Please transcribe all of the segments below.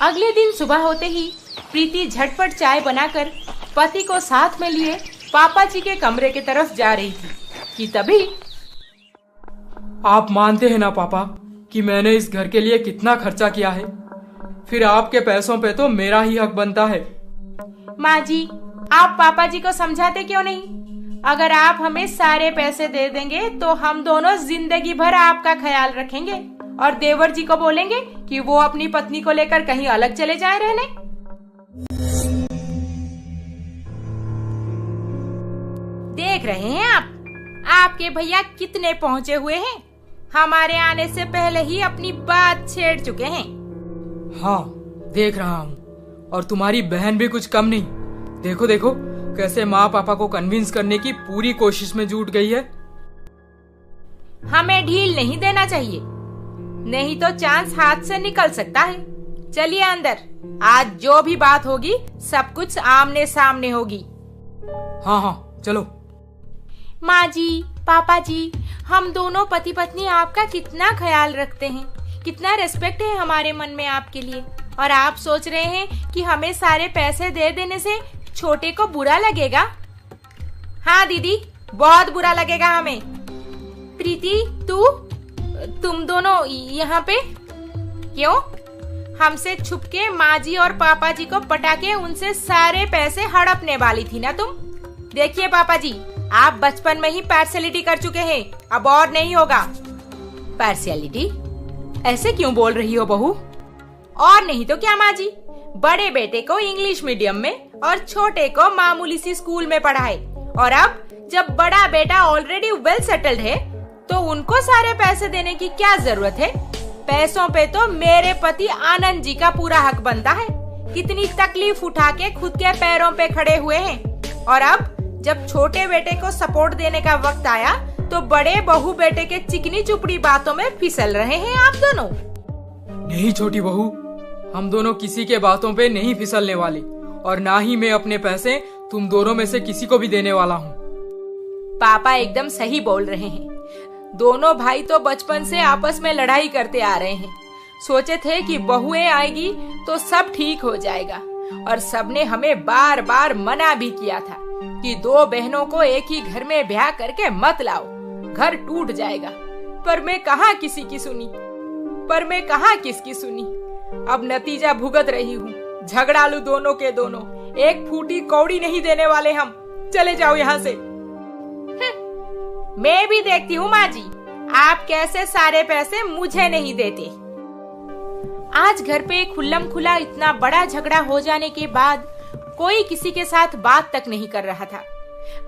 अगले दिन सुबह होते ही प्रीति झटपट चाय बनाकर पति को साथ में लिए पापा जी के कमरे की तरफ जा रही थी कि तभी आप मानते हैं ना पापा कि मैंने इस घर के लिए कितना खर्चा किया है। फिर आपके पैसों पे तो मेरा ही हक बनता है। माँ जी, आप पापा जी को समझाते क्यों नहीं? अगर आप हमें सारे पैसे दे देंगे तो हम दोनों जिंदगी भर आपका ख्याल रखेंगे और देवर जी को बोलेंगे कि वो अपनी पत्नी को लेकर कहीं अलग चले जाए रहने। देख रहे हैं आपके भैया कितने पहुँचे हुए हैं। हमारे आने से पहले ही अपनी बात छेड़ चुके हैं। हाँ, देख रहा हूँ। और तुम्हारी बहन भी कुछ कम नहीं। देखो देखो कैसे माँ पापा को कन्विंस करने की पूरी कोशिश में जुट गई है। हमें ढील नहीं देना चाहिए, नहीं तो चांस हाथ से निकल सकता है। चलिए अंदर, आज जो भी बात होगी सब कुछ आमने सामने होगी। हाँ हाँ चलो। माँ जी, पापा जी, हम दोनों पति पत्नी आपका कितना ख्याल रखते हैं, कितना रिस्पेक्ट है हमारे मन में आपके लिए। और आप सोच रहे हैं कि हमें सारे पैसे दे देने से छोटे को बुरा लगेगा? हाँ दीदी, बहुत बुरा लगेगा हमें। प्रीति, तुम दोनों यहाँ पे क्यों? हमसे छुपके माँ जी और पापा जी को पटा के उनसे सारे पैसे हड़पने वाली थी ना तुम? देखिए पापा जी, आप बचपन में ही पार्शियलिटी कर चुके हैं, अब और नहीं होगा। पार्शियलिटी? ऐसे क्यों बोल रही हो बहू? और नहीं तो क्या माँ जी, बड़े बेटे को इंग्लिश मीडियम में और छोटे को मामूली सी स्कूल में पढ़ाए, और अब जब बड़ा बेटा ऑलरेडी वेल सेटल्ड है तो उनको सारे पैसे देने की क्या जरूरत है? पैसों पे तो मेरे पति आनंद जी का पूरा हक बनता है। कितनी तकलीफ उठा के खुद के पैरों पे खड़े हुए हैं, और अब जब छोटे बेटे को सपोर्ट देने का वक्त आया तो बड़े बहू बेटे के चिकनी चुपड़ी बातों में फिसल रहे हैं आप दोनों। नहीं छोटी बहू, हम दोनों किसी के बातों पे नहीं फिसलने वाले, और ना ही मैं अपने पैसे तुम दोनों में से किसी को भी देने वाला हूँ। पापा एकदम सही बोल रहे हैं। दोनों भाई तो बचपन से आपस में लड़ाई करते आ रहे हैं। सोचे थे कि बहुएं आएगी तो सब ठीक हो जाएगा, और सबने हमें बार बार मना भी किया था कि दो बहनों को एक ही घर में ब्याह करके मत लाओ, घर टूट जाएगा। पर मैं कहाँ किसी की सुनी, किसकी सुनी। अब नतीजा भुगत रही हूँ। झगड़ालू दोनों के दोनों, एक फूटी कौड़ी नहीं देने वाले हम। चले जाओ यहाँ से। मैं भी देखती हूँ माँ जी, आप कैसे सारे पैसे मुझे नहीं देते। आज घर पे खुल्लम खुला इतना बड़ा झगड़ा हो जाने के बाद कोई किसी के साथ बात तक नहीं कर रहा था।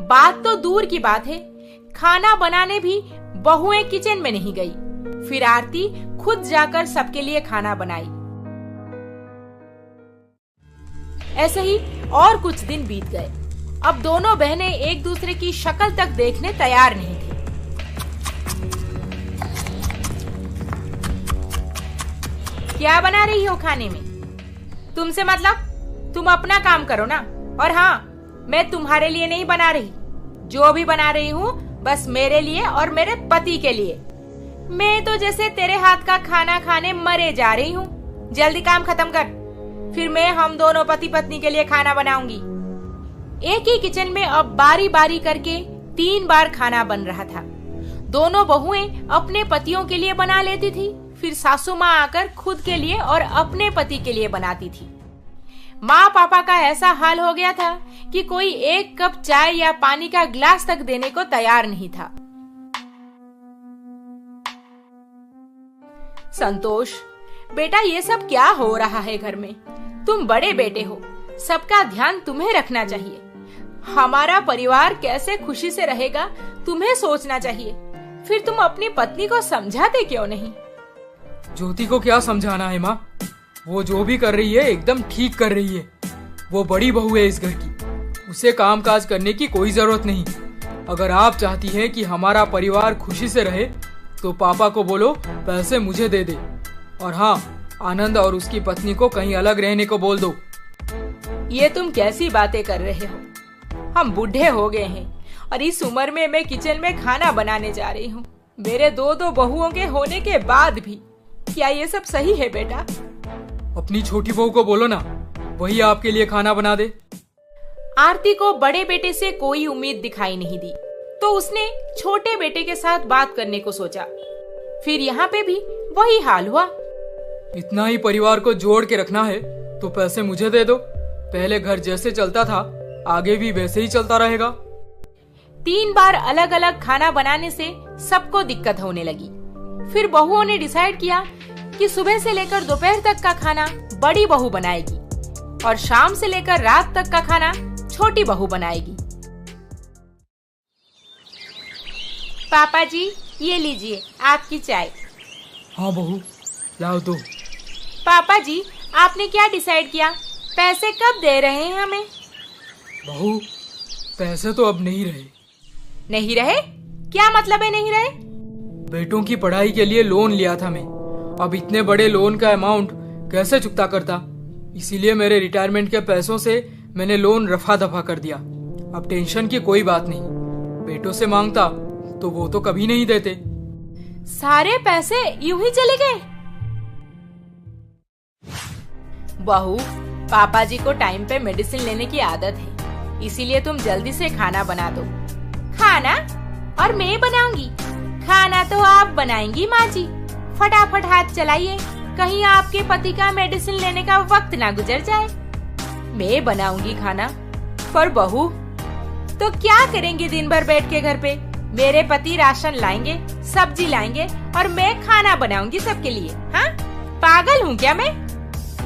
बात तो दूर की बात है, खाना बनाने भी बहुएं किचन में नहीं गई। फिर आरती खुद जाकर सबके लिए खाना बनाई। ऐसे ही और कुछ दिन बीत गए। अब दोनों बहनें एक दूसरे की शक्ल तक देखने तैयार नहीं थी। क्या बना रही हो खाने में? तुमसे मतलब? तुम अपना काम करो ना। और हाँ, मैं तुम्हारे लिए नहीं बना रही। जो भी बना रही हूँ बस मेरे लिए और मेरे पति के लिए। मैं तो जैसे तेरे हाथ का खाना खाने मरे जा रही हूँ। जल्दी काम खत्म कर, फिर मैं हम दोनों पति पत्नी के लिए खाना बनाऊंगी। एक ही किचन में अब बारी बारी करके 3 बार खाना बन रहा था। दोनों बहुएं अपने पतियों के लिए बना लेती थी, फिर सासू माँ आकर खुद के लिए और अपने पति के लिए बनाती थी। माँ पापा का ऐसा हाल हो गया था कि कोई एक कप चाय या पानी का गिलास तक देने को तैयार नहीं था। संतोष बेटा, ये सब क्या हो रहा है घर में? तुम बड़े बेटे हो, सबका ध्यान तुम्हें रखना चाहिए। हमारा परिवार कैसे खुशी से रहेगा तुम्हें सोचना चाहिए। फिर तुम अपनी पत्नी को समझाते क्यों नहीं? ज्योति को क्या समझाना है माँ? वो जो भी कर रही है एकदम ठीक कर रही है। वो बड़ी बहू है इस घर की, उसे काम काज करने की कोई जरूरत नहीं। अगर आप चाहती हैं कि हमारा परिवार खुशी से रहे तो पापा को बोलो पैसे मुझे दे दे, और हाँ, आनंद और उसकी पत्नी को कहीं अलग रहने को बोल दो। ये तुम कैसी बातें कर रहे हो? हम बूढ़े हो गए हैं और इस उम्र में मैं किचन में खाना बनाने जा रही हूँ, मेरे दो बहुओं के होने के बाद भी। क्या ये सब सही है बेटा? अपनी छोटी बहू को बोलो ना, वही आपके लिए खाना बना दे। आरती को बड़े बेटे से कोई उम्मीद दिखाई नहीं दी, तो उसने छोटे बेटे के साथ बात करने को सोचा। फिर यहाँ पे भी वही हाल हुआ। इतना ही परिवार को जोड़ के रखना है तो पैसे मुझे दे दो। पहले घर जैसे चलता था आगे भी वैसे ही चलता रहेगा। 3 बार अलग अलग खाना बनाने से सबको दिक्कत होने लगी। फिर बहुओं ने डिसाइड किया कि सुबह से लेकर दोपहर तक का खाना बड़ी बहू बनाएगी और शाम से लेकर रात तक का खाना छोटी बहू बनाएगी। पापा जी, ये लीजिए आपकी चाय। हाँ बहू, लाओ दो। पापा जी, आपने क्या डिसाइड किया? पैसे कब दे रहे हैं हमें? बहू, पैसे तो अब नहीं रहे। नहीं रहे? क्या मतलब है नहीं रहे? बेटों की पढ़ाई के लिए लोन लिया था मैं। अब इतने बड़े लोन का अमाउंट कैसे चुकता करता, इसीलिए मेरे रिटायरमेंट के पैसों से मैंने लोन रफा दफा कर दिया। अब टेंशन की कोई बात नहीं। बेटों से मांगता तो वो तो कभी नहीं देते। सारे पैसे यूं ही चले गए? बहू, पापा जी को टाइम पे मेडिसिन लेने की आदत है, इसीलिए तुम जल्दी से खाना बना दो। खाना? और मैं बनाऊंगी? खाना तो आप बनाएंगी माँ जी। फटाफट हाथ चलाइए, कहीं आपके पति का मेडिसिन लेने का वक्त ना गुजर जाए। मैं बनाऊंगी खाना? पर बहू, तो क्या करेंगे दिन भर बैठ के घर पे? मेरे पति राशन लाएंगे, सब्जी लाएंगे और मैं खाना बनाऊंगी सबके लिए। हाँ, पागल हूँ क्या मैं?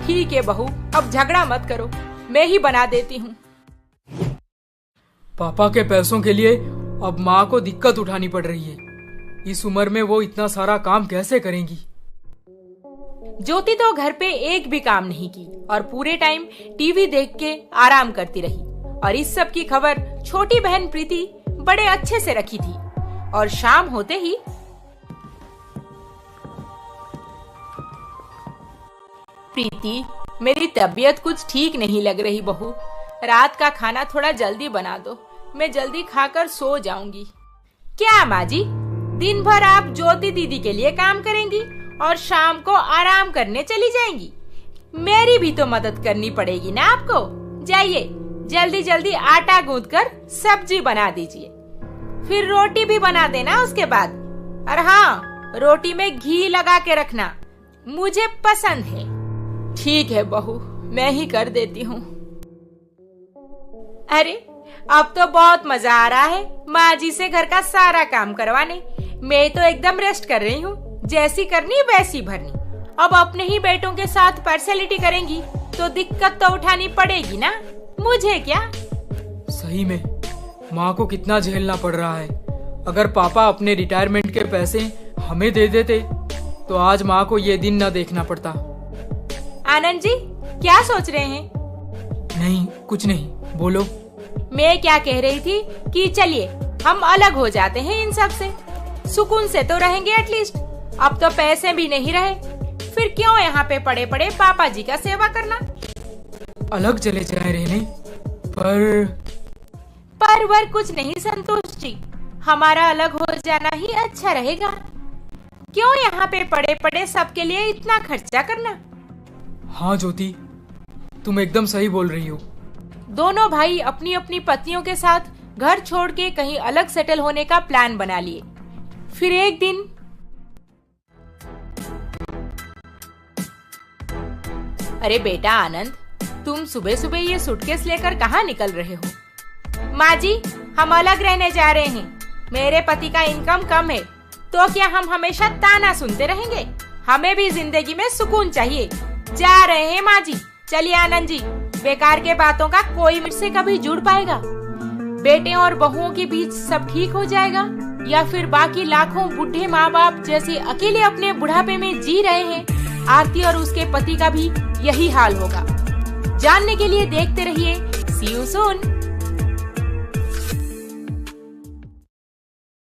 ठीक है बहू, अब झगड़ा मत करो, मैं ही बना देती हूँ। पापा के पैसों के लिए अब माँ को दिक्कत उठानी पड़ रही है। इस उम्र में वो इतना सारा काम कैसे करेंगी? ज्योति तो घर पे एक भी काम नहीं की और पूरे टाइम टीवी देख के आराम करती रही। और इस सब की खबर छोटी बहन प्रीति बड़े अच्छे से रखी थी। और शाम होते ही प्रीति, मेरी तबीयत कुछ ठीक नहीं लग रही बहू। रात का खाना थोड़ा जल्दी बना दो, मैं जल्दी खाकर सो जाऊंगी। क्या माँ जी, दिन भर आप ज्योति दीदी के लिए काम करेंगी और शाम को आराम करने चली जाएंगी? मेरी भी तो मदद करनी पड़ेगी ना आपको। जाइए, जल्दी जल्दी आटा गूंथ कर सब्जी बना दीजिए, फिर रोटी भी बना देना उसके बाद। और हाँ, रोटी में घी लगा के रखना, मुझे पसंद है। ठीक है बहू, मैं ही कर देती हूँ। अरे, अब तो बहुत मजा आ रहा है माँ जी से घर का सारा काम करवाने। मैं तो एकदम रेस्ट कर रही हूँ, जैसी करनी वैसी भरनी। अब अपने ही बेटों के साथ पार्शलिटी करेंगी तो दिक्कत तो उठानी पड़ेगी ना, मुझे क्या। सही में माँ को कितना झेलना पड़ रहा है। अगर पापा अपने रिटायरमेंट के पैसे हमें दे देते तो आज माँ को ये दिन न देखना पड़ता। आनंद जी, क्या सोच रहे हैं? नहीं, कुछ नहीं, बोलो। मैं क्या कह रही थी कि चलिए हम अलग हो जाते हैं इन सब से, सुकून से तो रहेंगे एटलीस्ट। अब तो पैसे भी नहीं रहे, फिर क्यों यहाँ पे पड़े पड़े पापा जी का सेवा करना। अलग चले जाए रहने, पर वर कुछ नहीं संतोष जी, हमारा अलग हो जाना ही अच्छा रहेगा। क्यों यहाँ पे पड़े पड़े सबके लिए इतना खर्चा करना। हाँ ज्योति, तुम एकदम सही बोल रही हो। दोनों भाई अपनी अपनी पत्नियों के साथ घर छोड़ के कहीं अलग सेटल होने का प्लान बना लिए। फिर एक दिन अरे बेटा आनंद, तुम सुबह सुबह ये सूटकेस लेकर कहाँ निकल रहे हो? माँ जी, हम अलग रहने जा रहे हैं। मेरे पति का इनकम कम है, तो क्या हम हमेशा ताना सुनते रहेंगे? हमें भी जिंदगी में सुकून चाहिए। जा रहे हैं माँ जी। चलिए आनंद जी, बेकार के बातों का कोई मुझसे कभी जुड़ पाएगा? बेटे और बहुओं के बीच सब ठीक हो जाएगा, या फिर बाकी लाखों बुढ़े माँ बाप जैसे अकेले अपने बुढ़ापे में जी रहे हैं, आरती और उसके पति का भी यही हाल होगा? जानने के लिए देखते रहिए सी यू सून।